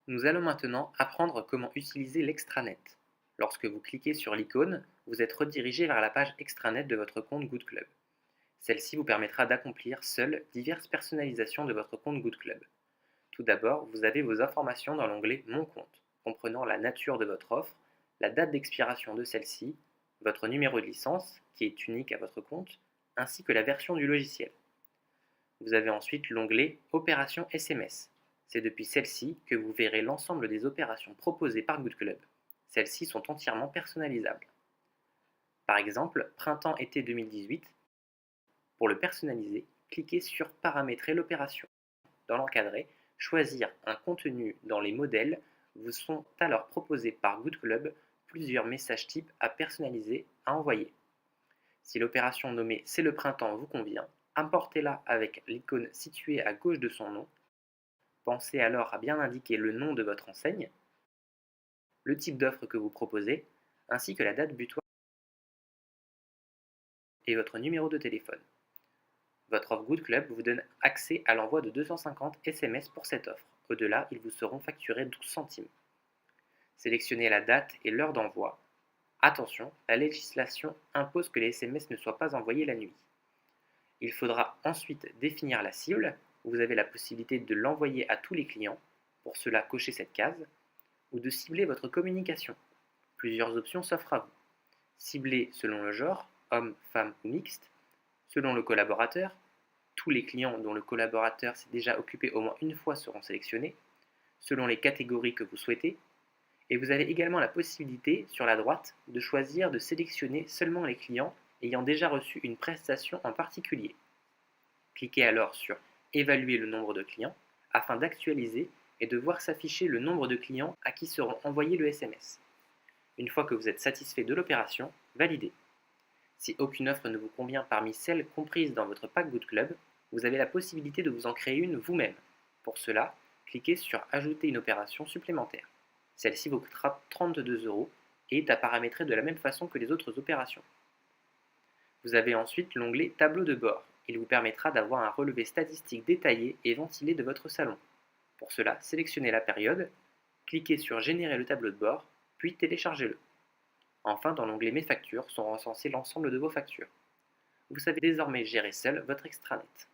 Nous allons maintenant apprendre comment utiliser l'extranet. Lorsque vous cliquez sur l'icône, vous êtes redirigé vers la page extranet de votre compte Good Club. Celle-ci vous permettra d'accomplir seule diverses personnalisations de votre compte Good Club. Tout d'abord, vous avez vos informations dans l'onglet Mon compte, comprenant la nature de votre offre, la date d'expiration de celle-ci, votre numéro de licence, qui est unique à votre compte, ainsi que la version du logiciel. Vous avez ensuite l'onglet Opérations SMS. C'est depuis celle-ci que vous verrez l'ensemble des opérations proposées par Good Club. Celles-ci sont entièrement personnalisables. Par exemple, Printemps-été 2018. Pour le personnaliser, cliquez sur Paramétrer l'opération. Dans l'encadré, choisir un contenu dans les modèles vous sont alors proposés par Good Club plusieurs messages types à personnaliser à envoyer. Si l'opération nommée C'est le printemps vous convient, importez-la avec l'icône située à gauche de son nom. Pensez alors à bien indiquer le nom de votre enseigne, le type d'offre que vous proposez, ainsi que la date butoir et votre numéro de téléphone. Votre offre Good Club vous donne accès à l'envoi de 250 SMS pour cette offre. Au-delà, ils vous seront facturés 12 centimes. Sélectionnez la date et l'heure d'envoi. Attention, la législation impose que les SMS ne soient pas envoyés la nuit. Il faudra ensuite définir la cible. Vous avez la possibilité de l'envoyer à tous les clients. Pour cela, cochez cette case. Ou de cibler votre communication. Plusieurs options s'offrent à vous. Cibler selon le genre, homme, femme ou mixte, selon le collaborateur. Tous les clients dont le collaborateur s'est déjà occupé au moins une fois seront sélectionnés, selon les catégories que vous souhaitez. Et vous avez également la possibilité, sur la droite, de choisir de sélectionner seulement les clients ayant déjà reçu une prestation en particulier. Cliquez alors sur Évaluer le nombre de clients afin d'actualiser et de voir s'afficher le nombre de clients à qui seront envoyés le SMS. Une fois que vous êtes satisfait de l'opération, validez. Si aucune offre ne vous convient parmi celles comprises dans votre pack Good Club, vous avez la possibilité de vous en créer une vous-même. Pour cela, cliquez sur Ajouter une opération supplémentaire. Celle-ci vous coûtera 32 € et est à paramétrer de la même façon que les autres opérations. Vous avez ensuite l'onglet Tableau de bord. Il vous permettra d'avoir un relevé statistique détaillé et ventilé de votre salon. Pour cela, sélectionnez la période, cliquez sur Générer le tableau de bord, puis téléchargez-le. Enfin, dans l'onglet Mes factures sont recensées l'ensemble de vos factures. Vous savez désormais gérer seul votre extranet.